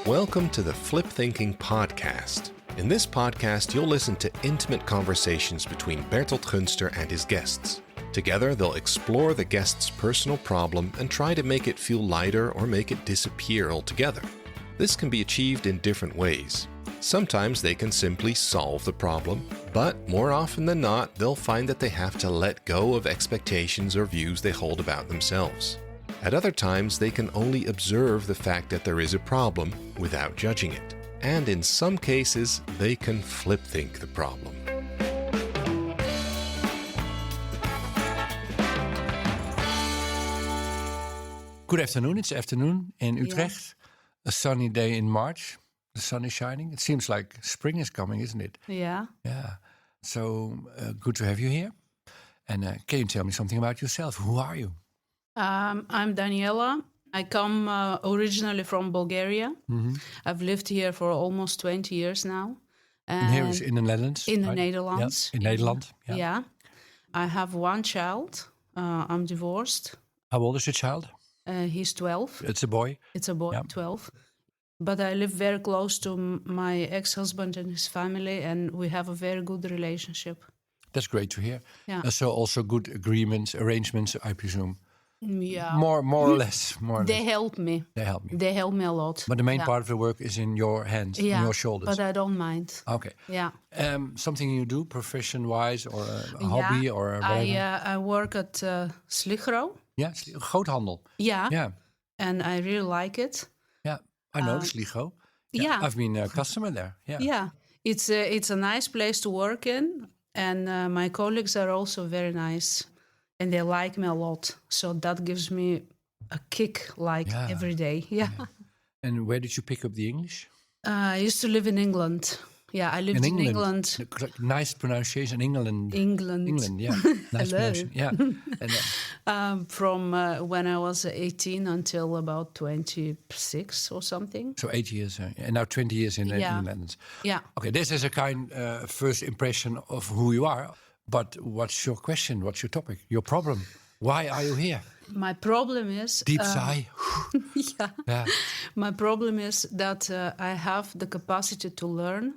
Welcome to the Flip Thinking Podcast. In this podcast, you'll listen to intimate conversations between Bertolt Gunster and his guests. Together, they'll explore the guest's personal problem and try to make it feel lighter or make it disappear altogether. This can be achieved in different ways. Sometimes they can simply solve the problem, but more often than not, they'll find that they have to let go of expectations or views they hold about themselves. At other times, they can only observe the fact that there is a problem without judging it. And in some cases, they can flip think the problem. Good afternoon. It's afternoon in Utrecht. A sunny day in March. The sun is shining. It seems like spring is coming, isn't it? Yeah. Yeah. So good to have you here. And can you tell me something about yourself? Who are you? I'm Daniela. I come originally from Bulgaria. Mm-hmm. I've lived here for almost 20 years now. And here is in the Netherlands? In right? the Netherlands. Yeah. In Nederland? Yeah. I have one child. I'm divorced. How old is your child? He's 12. It's a boy? It's a boy, Yeah. 12. But I live very close to my ex-husband and his family, and we have a very good relationship. That's great to hear. Yeah. So also good agreements, arrangements, I presume. Yeah. More or less. They help me. They help me. They help me a lot. But the main part of the work is in your hands, in your shoulders. But I don't mind. Okay. Yeah. Something you do, profession-wise, or a hobby, or whatever? I work at Sligro. Yeah, groothandel. Yeah. Yeah. And I really like it. Yeah, I know Sligo. Yeah. I've been a customer there. Yeah. Yeah. It's a nice place to work in. And my colleagues are also very nice. And they like me a lot. So that gives me a kick every day. Yeah. And where did you pick up the English? I used to live in England. Yeah, I lived in England. Nice pronunciation, England. England, yeah. Nice pronunciation, yeah. And, from when I was 18 until about 26 or something. So 8 years, and now 20 years in the Netherlands. Yeah. Okay, this is a kind first impression of who you are. But what's your question? What's your topic? Your problem? Why are you here? My problem is... Deep sigh. Yeah. My problem is that I have the capacity to learn.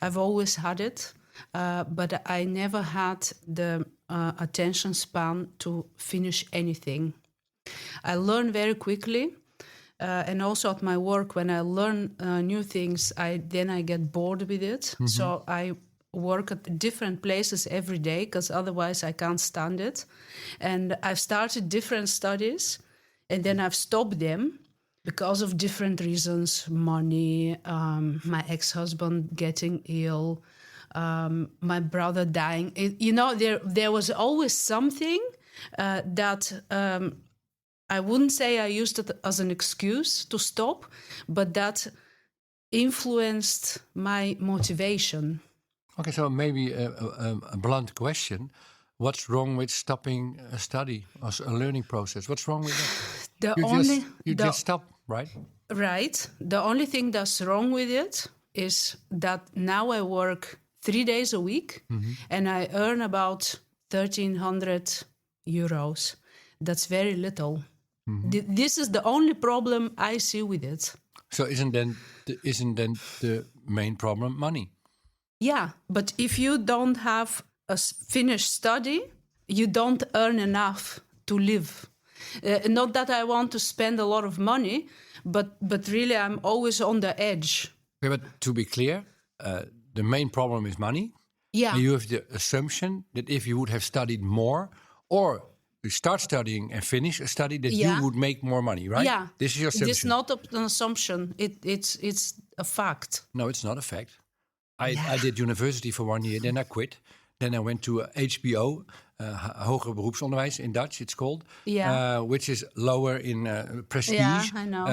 I've always had it, but I never had the attention span to finish anything. I learn very quickly, and also at my work, when I learn new things, I get bored with it. Mm-hmm. So I work at different places every day because otherwise I can't stand it. And I've started different studies, and then I've stopped them. Because of different reasons, money, my ex-husband getting ill, my brother dying. There was always something that I wouldn't say I used it as an excuse to stop, but that influenced my motivation. Okay, so maybe a blunt question. What's wrong with stopping a study or a learning process? What's wrong with that? You just stop, right? Right. The only thing that's wrong with it is that now I work 3 days a week, and I earn about 1,300 euros. That's very little. Mm-hmm. This is the only problem I see with it. So isn't then the main problem money? Yeah, but if you don't have a finished study, you don't earn enough to live. Not that I want to spend a lot of money, but really I'm always on the edge. Okay, but to be clear, the main problem is money. Yeah. And you have the assumption that if you would have studied more, or you start studying and finish a study, that you would make more money, right? Yeah. This is your assumption. It's not an assumption. It's a fact. No, it's not a fact. I did university for 1 year, then I quit. Then I went to HBO, hoger beroepsonderwijs in Dutch, it's called, which is lower in prestige. Yeah, I know.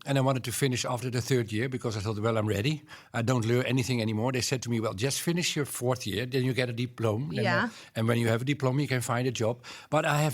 And I wanted to finish after the 3rd year because I thought, well, I'm ready. I don't learn anything anymore. They said to me, well, just finish your 4th year, then you get a diploma. Yeah. And when you have a diploma, you can find a job. But I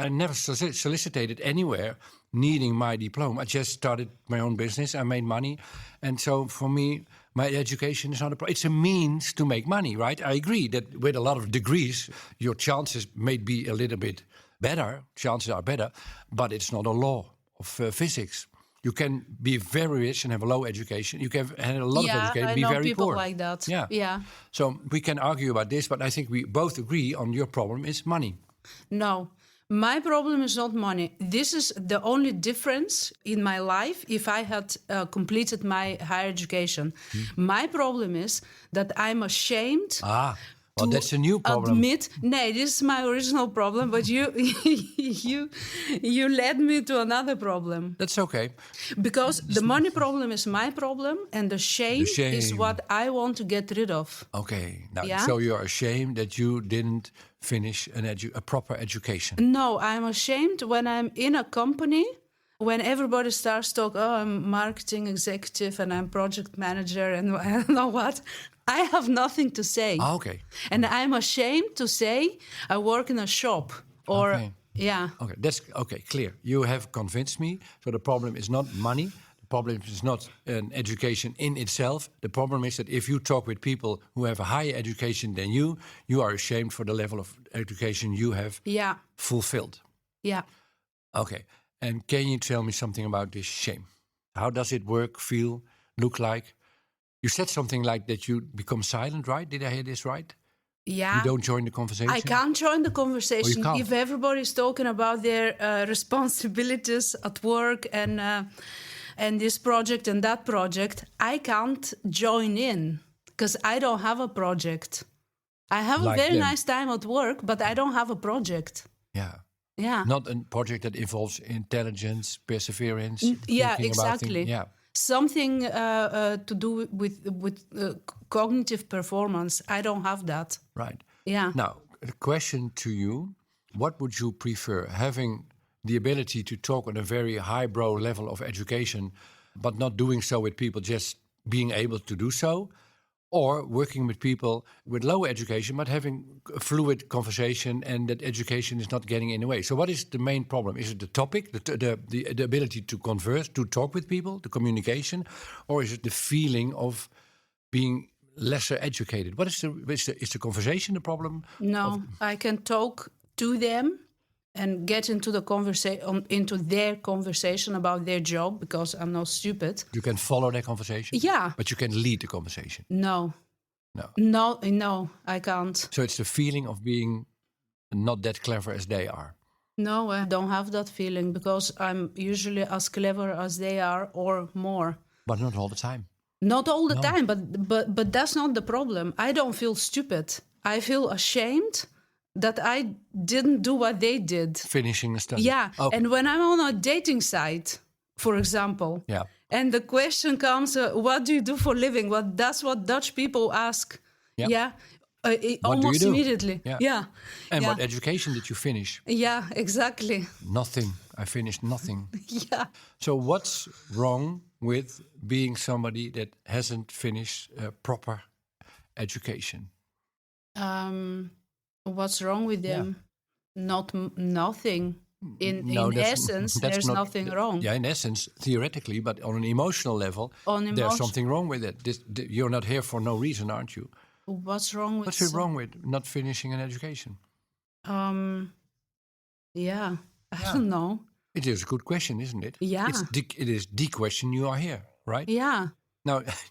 never solicited anywhere needing my diploma. I just started my own business. I made money. And so for me, my education is not a problem. It's a means to make money, right? I agree that with a lot of degrees, your chances may be a little bit better. Chances are better, but it's not a law of physics. You can be very rich and have a low education. You can have a lot of education and I be know very people poor. like that. Yeah. Yeah. So we can argue about this, but I think we both agree on your problem is money. No, my problem is not money. This is the only difference in my life if I had completed my higher education. My problem is that I'm ashamed. Well, that's a new problem. Admit, nee, this is my original problem, but you led me to another problem. That's okay. Because the money problem is my problem, and the shame is what I want to get rid of. Okay, now so you're ashamed that you didn't finish a proper education. No, I'm ashamed when I'm in a company, when everybody starts talking, oh, I'm marketing executive and I'm project manager and I don't know what. I have nothing to say. Okay. And I'm ashamed to say I work in a shop or, Okay, that's okay, clear. You have convinced me. So the problem is not money. The problem is not an education in itself. The problem is that if you talk with people who have a higher education than you, you are ashamed for the level of education you have fulfilled. Yeah. Okay. And can you tell me something about this shame? How does it work, feel, look like? You said something like that you become silent, right? Did I hear this right? Yeah. You don't join the conversation? I can't join the conversation if everybody's talking about their responsibilities at work and this project and that project. I can't join in because I don't have a project. I have a very nice time at work, but I don't have a project. Yeah. Not a project that involves intelligence, perseverance. Exactly. Something to do with cognitive performance. I don't have that. Right. Yeah. Now, a question to you. What would you prefer? Having the ability to talk on a very highbrow level of education, but not doing so with people, just being able to do so? Or working with people with low education, but having a fluid conversation and that education is not getting in the way. So what is the main problem? Is it the topic, the ability to converse, to talk with people, the communication? Or is it the feeling of being lesser educated? What is the conversation the problem? No, I can talk to them and get into their conversation about their job because I'm not stupid. You can follow their conversation? Yeah. But you can lead the conversation? No, I can't. So it's the feeling of being not that clever as they are? No, I don't have that feeling because I'm usually as clever as they are or more. But not all the time? Not all the time, but that's not the problem. I don't feel stupid. I feel ashamed that I didn't do what they did. Finishing the study. Yeah. Okay. And when I'm on a dating site, for example, and the question comes, what do you do for a living? Well, that's what Dutch people ask. Almost immediately. Yeah. And what education did you finish? Yeah, exactly. Nothing. I finished nothing. Yeah. So what's wrong with being somebody that hasn't finished a proper education? What's wrong with them? Nothing. In essence, there's nothing wrong. Yeah, in essence, theoretically, but on an emotional level, there's something wrong with it. You're not here for no reason, aren't you? What's wrong with? What's wrong with not finishing an education? I don't know. It is a good question, isn't it? Yeah. It is the question you are here, right? Yeah.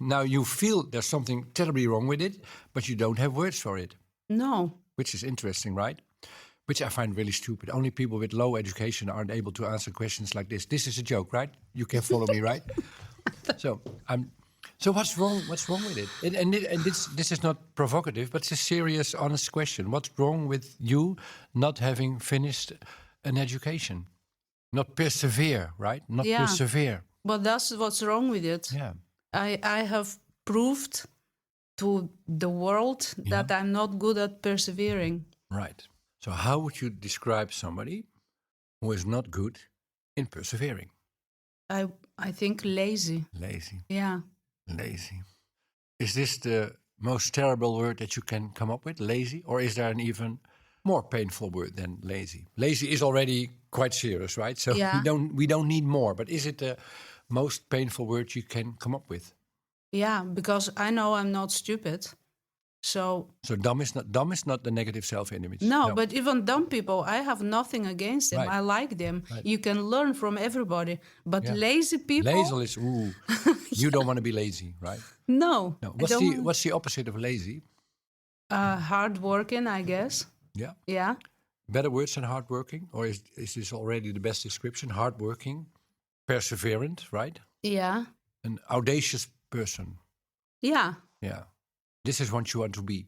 Now you feel there's something terribly wrong with it, but you don't have words for it. No. Which is interesting, right? Which I find really stupid. Only people with low education aren't able to answer questions like this. This is a joke, right? You can follow me, right? So what's wrong? What's wrong with it? And this is not provocative, but it's a serious, honest question. What's wrong with you not having finished an education? Not persevere, right? Not persevere. But that's what's wrong with it. Yeah. I have proved to the world that I'm not good at persevering. Right. So how would you describe somebody who is not good in persevering? I think lazy. Lazy. Yeah. Lazy. Is this the most terrible word that you can come up with, lazy? Or is there an even more painful word than lazy? Lazy is already quite serious, right? So we don't need more. But is it the most painful word you can come up with? Yeah, because I know I'm not stupid. So dumb is not the negative self-image. no, but even dumb people, I have nothing against them. Right. I like them. Right. You can learn from everybody. But Yeah. lazy people, Lazy is you don't want to be lazy, right? no. No. I What's the opposite of lazy? hardworking, I guess. Yeah. Yeah. Better words than hardworking, or is this already the best description? Hardworking, perseverant, right? Yeah. An audacious person. Yeah. Yeah. This is what you want to be.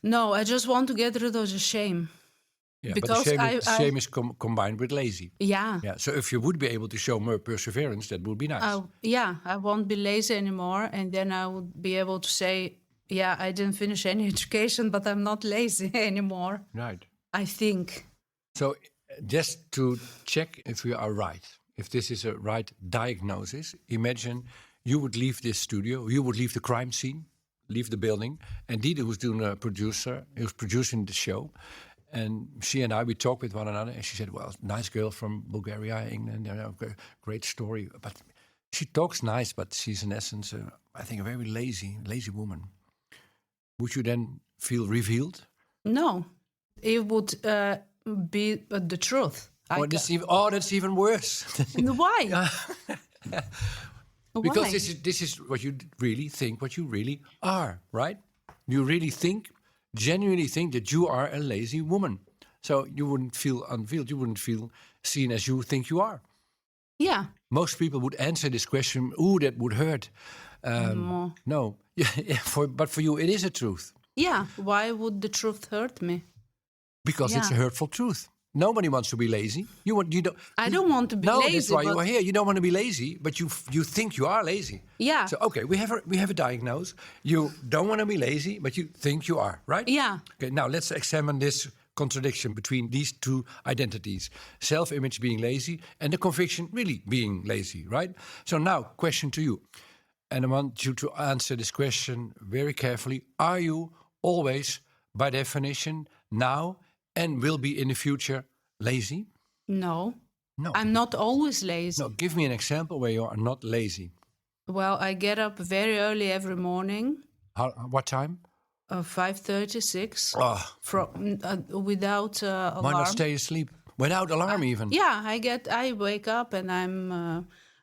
No, I just want to get rid of the shame. Yeah, Because but the shame is combined with lazy. Yeah. Yeah. So if you would be able to show more perseverance, that would be nice. I won't be lazy anymore. And then I would be able to say, yeah, I didn't finish any education, but I'm not lazy anymore. Right. I think. So just to check if we are right, if this is a right diagnosis, imagine you would leave this studio, you would leave the crime scene, leave the building, and Didi, who's doing a producer, he was producing the show, and she and I, we talked with one another, and she said, well, nice girl from Bulgaria, England, you know, great story, but she talks nice, but she's in essence, I think, a very lazy woman. Would you then feel revealed? No, it would be the truth. That's even worse. Why? Because Why? this is what you really think, what you really are, right? You really think, genuinely think that you are a lazy woman. So you wouldn't feel unveiled, you wouldn't feel seen as you think you are. Yeah. Most people would answer this question, ooh, that would hurt. No, but for you, it is a truth. Yeah. Why would the truth hurt me? Because it's a hurtful truth. Nobody wants to be lazy. I don't want to be no, lazy. That's why you are here. You don't want to be lazy, but you think you are lazy. Yeah. So okay, we have a diagnosis. You don't want to be lazy, but you think you are, right? Yeah. Okay. Now let's examine this contradiction between these two identities: self-image being lazy and the conviction really being lazy, right? So now, question to you, and I want you to answer this question very carefully. Are you always, by definition, now and will be in the future lazy? No. No. I'm not always lazy. No, give me an example where you are not lazy. Well, I get up very early every morning, What time? 5:30, 6, Oh, without alarm. why not stay asleep? Without alarm even? Yeah, I wake up and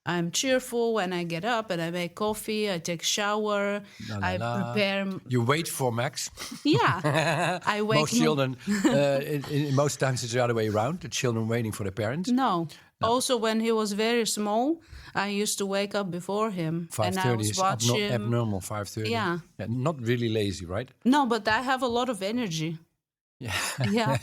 I'm cheerful when I get up and I make coffee, I take a shower, I prepare. You wait for Max. Yeah, I wake Most children, in most times it's the other way around. The children waiting for their parents. No. Also, when he was very small, I used to wake up before him. 5:30 and I was is watching. abnormal, 5:30. Yeah. Not really lazy, right? No, but I have a lot of energy. Yeah. Yeah.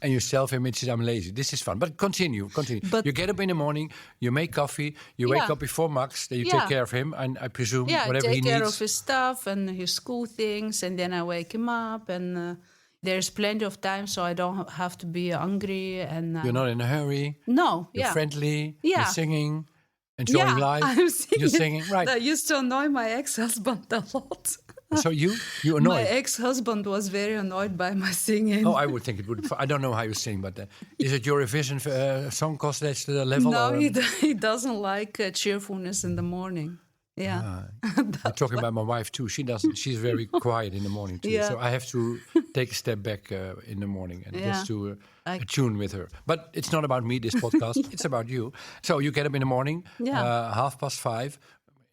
And your self-image is I'm lazy. This is fun. But continue. But- You get up in the morning, you make coffee, you wake up before Max, then you take care of him, and I presume Yeah, I whatever take he care needs. of his stuff and his school things, and then I wake him up, and there's plenty of time, so I don't have to be hungry. And You're not in a hurry. no, You're friendly. You're Yeah. singing, enjoying life. I'm singing. You're singing, right? That used to annoy my ex-husband a lot. So you My annoyed. ex-husband was very annoyed by my singing. Oh, I would think it would. I don't know how you sing, but is it Eurovision Song Contest level? No, or, he doesn't like cheerfulness in the morning. Yeah. I'm talking about my wife too. She doesn't. She's very quiet in the morning too. Yeah. So I have to take a step back in the morning and just to attune with her. But it's not about me. This podcast. It's about you. So you get up in the morning, 5:30.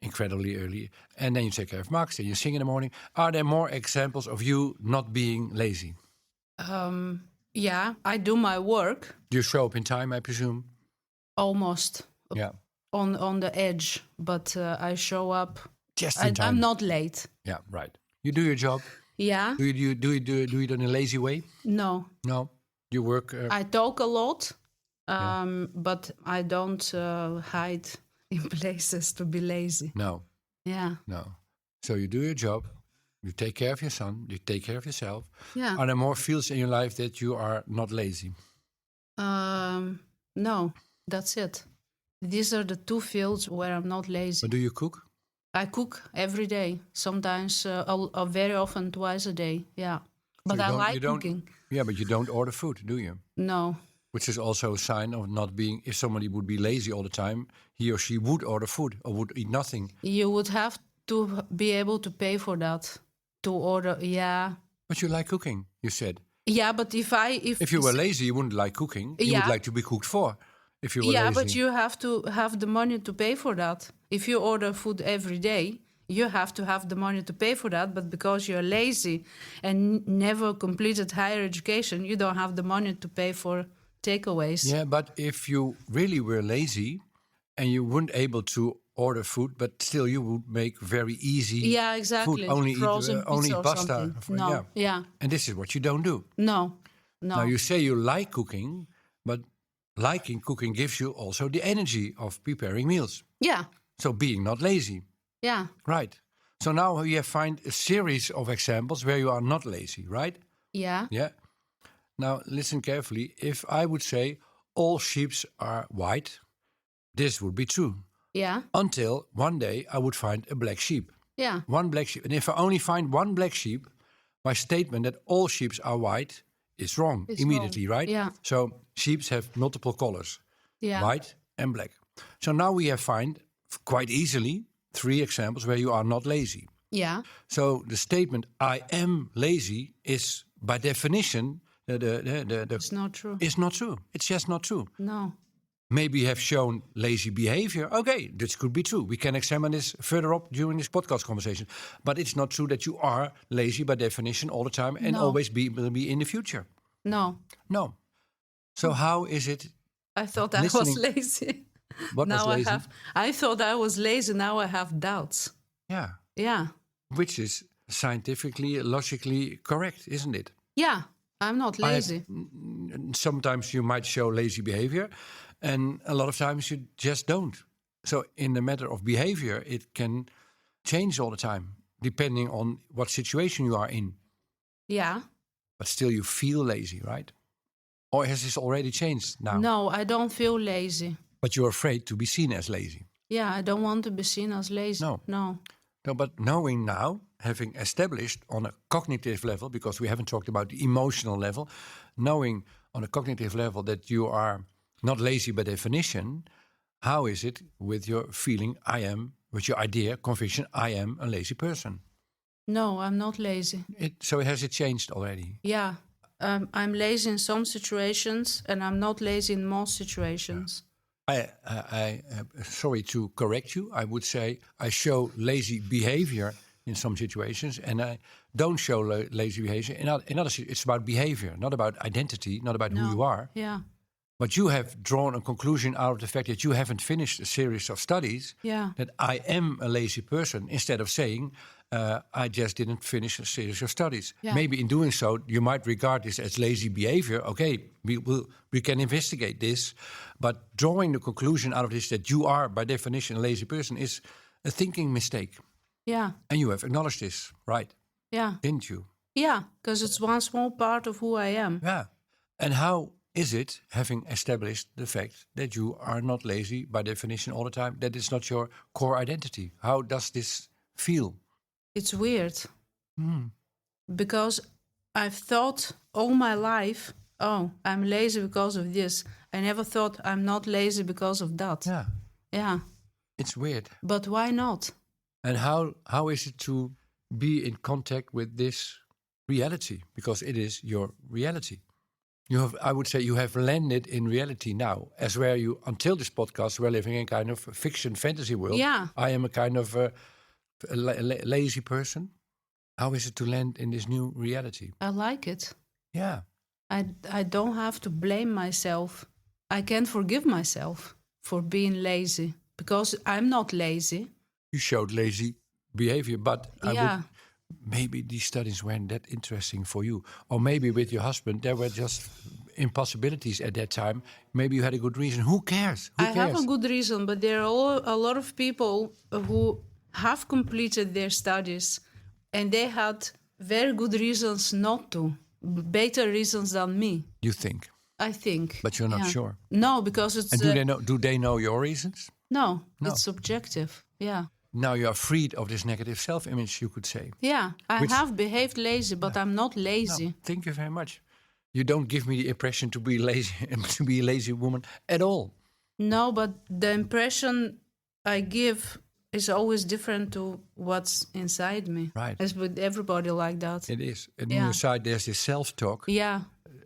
Incredibly early, and then you take care of Max, and you sing in the morning. Are there more examples of you not being lazy? Yeah, I do my work Do you show up in time, I presume? almost Yeah, on the edge, but I show up. just in time. I'm not late. Yeah, right. You do your job. Yeah. Do you do it in a lazy way? No. No. You work. I talk a lot, but I don't hide in places to be lazy. No. Yeah. No. So you do your job. You take care of your son. You take care of yourself. Yeah. Are there more fields in your life that you are not lazy? No, that's it. These are the two fields where I'm not lazy. But do you cook? I cook every day, sometimes very often twice a day. Yeah. But I like cooking. Yeah, but you don't order food, do you? No. Which is also a sign of not being, if somebody would be lazy all the time, he or she would order food or would eat nothing. You would have to be able to pay for that. to order. Yeah. But you like cooking, you said. Yeah, but if you were lazy, you wouldn't like cooking. You would like to be cooked for. If you were lazy. But you have to have the money to pay for that. If you order food every day, you have to have the money to pay for that. But because you're lazy and never completed higher education, you don't have the money to pay for takeaways. Yeah, but if you really were lazy and you weren't able to order food, but still you would make very easy exactly. food. Only Frozen eat only pizza or pasta. something. No. And this is what you don't do. No. Now you say you like cooking, but liking cooking gives you also the energy of preparing meals. Yeah. So being not lazy. Yeah. Right. So now you have find a series of examples where you are not lazy, right? Yeah. Yeah. Now listen carefully. If I would say all sheep are white, this would be true. Yeah. Until one day I would find a black sheep. Yeah. One black sheep. And if I only find one black sheep, my statement that all sheep are white is wrong immediately, wrong. right? Yeah. So sheep have multiple colors, white and black. So now we have find quite easily 3 examples where you are not lazy. Yeah. So the statement "I am lazy" is by definition It's not true. It's not true. It's just not true. No. Maybe you have shown lazy behavior. Okay, this could be true. We can examine this further up during this podcast conversation. But it's not true that you are lazy by definition all the time and always will be in the future. No. No. So how is it? I thought I was lazy. What now was lazy? I thought I was lazy. Now I have doubts. Yeah. Yeah. Which is scientifically, logically correct, isn't it? Yeah. I'm not lazy. Sometimes you might show lazy behavior, and a lot of times you just don't. So in the matter of behavior, it can change all the time, depending on what situation you are in. Yeah. But still you feel lazy, right? Or has this already changed now? No, I don't feel lazy. But you're afraid to be seen as lazy. Yeah, I don't want to be seen as lazy. No, but knowing now, having established on a cognitive level, because we haven't talked about the emotional level, knowing on a cognitive level that you are not lazy by definition, how is it with your feeling, with your idea, conviction, I am a lazy person? No, I'm not lazy. So has it changed already? Yeah, I'm lazy in some situations and I'm not lazy in most situations. I sorry to correct you. I would say I show lazy behavior in some situations, and I don't show lazy behavior in other. It's about behavior, not about identity, not about who you are. Yeah. But you have drawn a conclusion out of the fact that you haven't finished a series of studies. Yeah. That I am a lazy person, instead of saying I just didn't finish a series of studies. Yeah. Maybe in doing so, you might regard this as lazy behavior. Okay, we can investigate this, but drawing the conclusion out of this that you are by definition a lazy person is a thinking mistake. Yeah. And you have acknowledged this, right? Yeah. Didn't you? Yeah, because it's one small part of who I am. Yeah. And how is it, having established the fact that you are not lazy by definition all the time, that it's not your core identity? How does this feel? It's weird. Because I've thought all my life, oh, I'm lazy because of this. I never thought I'm not lazy because of that. Yeah. Yeah. It's weird. But why not? And how is it to be in contact with this reality? Because it is your reality. I would say you have landed in reality now, as where you, until this podcast, were living in kind of a fiction fantasy world. Yeah. I am a kind of a lazy person. How is it to land in this new reality? I like it. Yeah. I don't have to blame myself. I can forgive myself for being lazy because I'm not lazy. You showed lazy behavior, but maybe these studies weren't that interesting for you. Or maybe with your husband, there were just impossibilities at that time. Maybe you had a good reason. Who cares? I have a good reason, but there are a lot of people who have completed their studies and they had very good reasons not to. Better reasons than me. You think? I think. But you're not sure? No, because it's... And do they know your reasons? No, it's subjective. Yeah. Now you are freed of this negative self-image, you could say. Yeah, I have behaved lazy, but I'm not lazy. No, thank you very much. You don't give me the impression to be lazy, to be a lazy woman at all. No, but the impression I give is always different to what's inside me. Right. It's with everybody like that. It is. And Yeah. on your side, there's this self-talk. Yeah.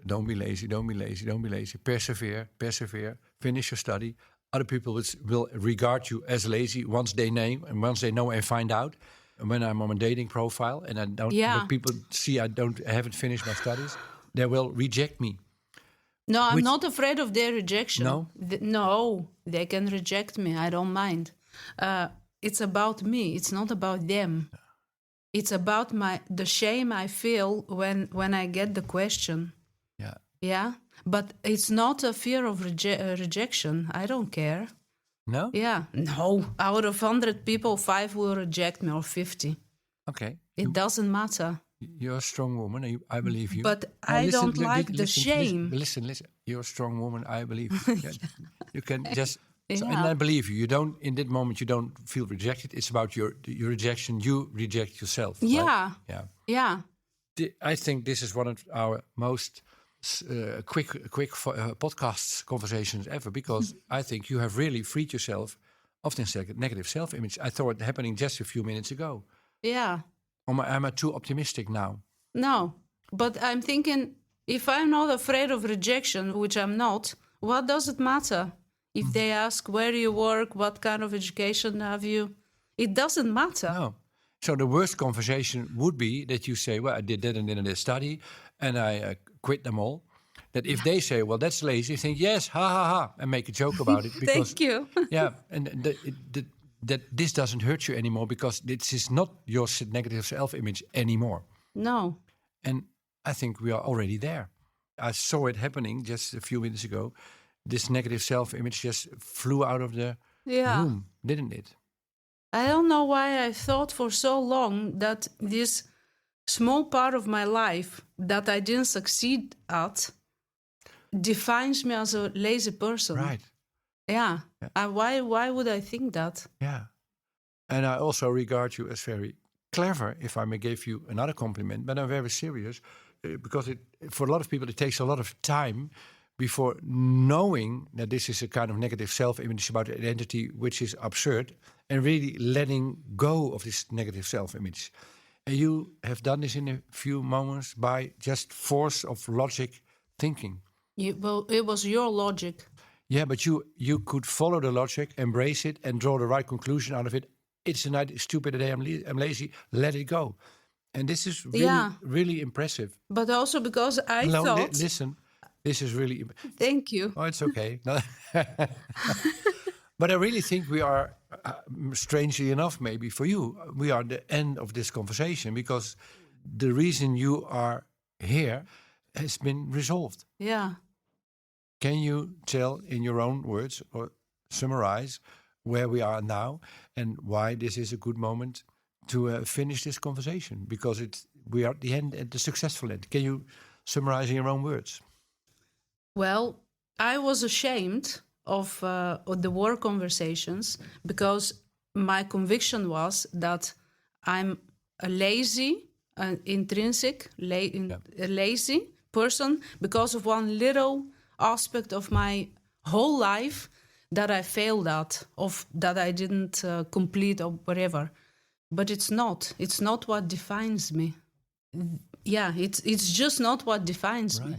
Don't be lazy, don't be lazy, don't be lazy. Persevere, persevere. Finish your study. Other people will regard you as lazy once they know and find out. And when I'm on a dating profile and I don't, when people see I haven't finished my studies, they will reject me. No, I'm not afraid of their rejection. No? No, they can reject me. I don't mind. It's about me. It's not about them. It's about the shame I feel when I get the question. Yeah. Yeah, but it's not a fear of rejection. I don't care. No? Yeah, no. Out of 100 people, 5 will reject me or 50. Okay. It doesn't matter. You're a strong woman. I believe you. But I don't like the shame. Listen. You're a strong woman. I believe you. You can just... So, Yeah. and I believe you. You don't, in that moment, you don't feel rejected. It's about your rejection. You reject yourself. Yeah. Right? Yeah. I think this is one of our most quick podcasts conversations ever, because I think you have really freed yourself of this negative self-image. I thought it happening just a few minutes ago. Yeah. Am I too optimistic now? No, but I'm thinking, if I'm not afraid of rejection, which I'm not, what does it matter? If they ask where do you work, what kind of education have you, it doesn't matter. No. So the worst conversation would be that you say, well, I did that and did this and I quit them all. That if they say, well, that's lazy, you think, yes, ha, ha, ha, and make a joke about it. Because, Thank you. Yeah, and that this doesn't hurt you anymore, because this is not your negative self-image anymore. No. And I think we are already there. I saw it happening just a few minutes ago. This negative self-image just flew out of the room, didn't it? I don't know why I thought for so long that this small part of my life that I didn't succeed at defines me as a lazy person. Right. Yeah. Why would I think that? Yeah. And I also regard you as very clever, if I may give you another compliment, but I'm very serious, because for a lot of people it takes a lot of time before knowing that this is a kind of negative self-image about identity, which is absurd, and really letting go of this negative self-image. And you have done this in a few moments by just force of logic thinking. Well, it was your logic. Yeah, but you could follow the logic, embrace it, and draw the right conclusion out of it. It's a stupid day, I'm lazy, let it go. And this is really, really impressive. But also because I thought... Listen, this is really... Thank you. Oh, it's okay. No. But I really think we are, strangely enough maybe for you, we are the end of this conversation, because the reason you are here has been resolved. Yeah. Can you tell in your own words or summarize where we are now and why this is a good moment to finish this conversation? Because we are at the end, at the successful end. Can you summarize in your own words? Well, I was ashamed of the work conversations because my conviction was that I'm a lazy, a lazy person because of one little aspect of my whole life that I failed at, of that I didn't complete or whatever. But it's not. It's not what defines me. Yeah, it's just not what defines me.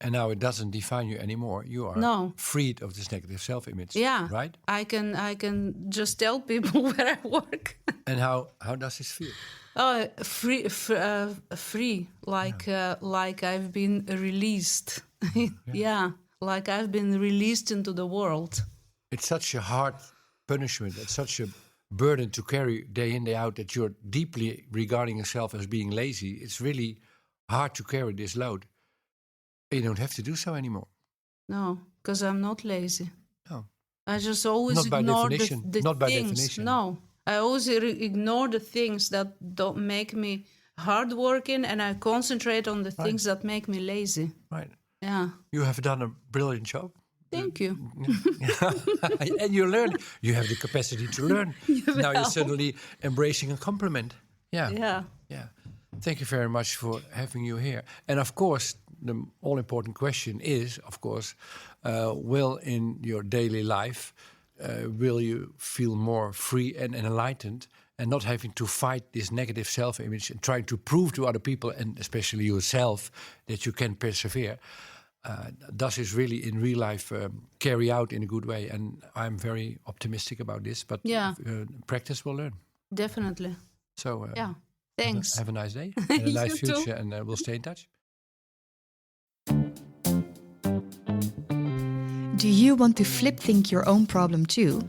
And now it doesn't define you anymore. You are freed of this negative self-image. Yeah, right. I can just tell people where I work. And how does this feel? Oh, free, like I've been released. Yeah, like I've been released into the world. It's such a hard punishment. It's such a burden to carry day in, day out, that you're deeply regarding yourself as being lazy. It's really hard to carry this load. You don't have to do so anymore. No, because I'm not lazy. No. I just always ignore the things. Not by definition. No, I always ignore the things that don't make me hardworking, and I concentrate on the things that make me lazy. Right. Yeah. You have done a brilliant job. Thank you. And you learn. You have the capacity to learn. Now you're suddenly embracing a compliment. Yeah. Yeah. Yeah. Thank you very much for having you here. And of course, the all-important question is, of course, will in your daily life will you feel more free and enlightened, and not having to fight this negative self-image and trying to prove to other people, and especially yourself, that you can persevere. Does this really in real life carry out in a good way? And I'm very optimistic about this, but practice will learn. Definitely. So thanks. Have a nice day, and a nice future, too. and we'll stay in touch. Do you want to flip think your own problem too?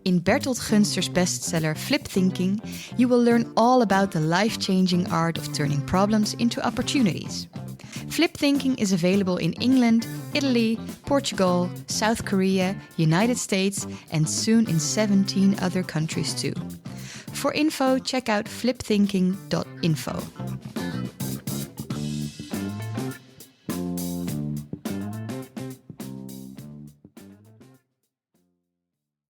In Bertolt Gunster's bestseller Flip Thinking, you will learn all about the life-changing art of turning problems into opportunities. Flip Thinking is available in England, Italy, Portugal, South Korea, United States, and soon in 17 other countries too. For info, check out flipthinking.info.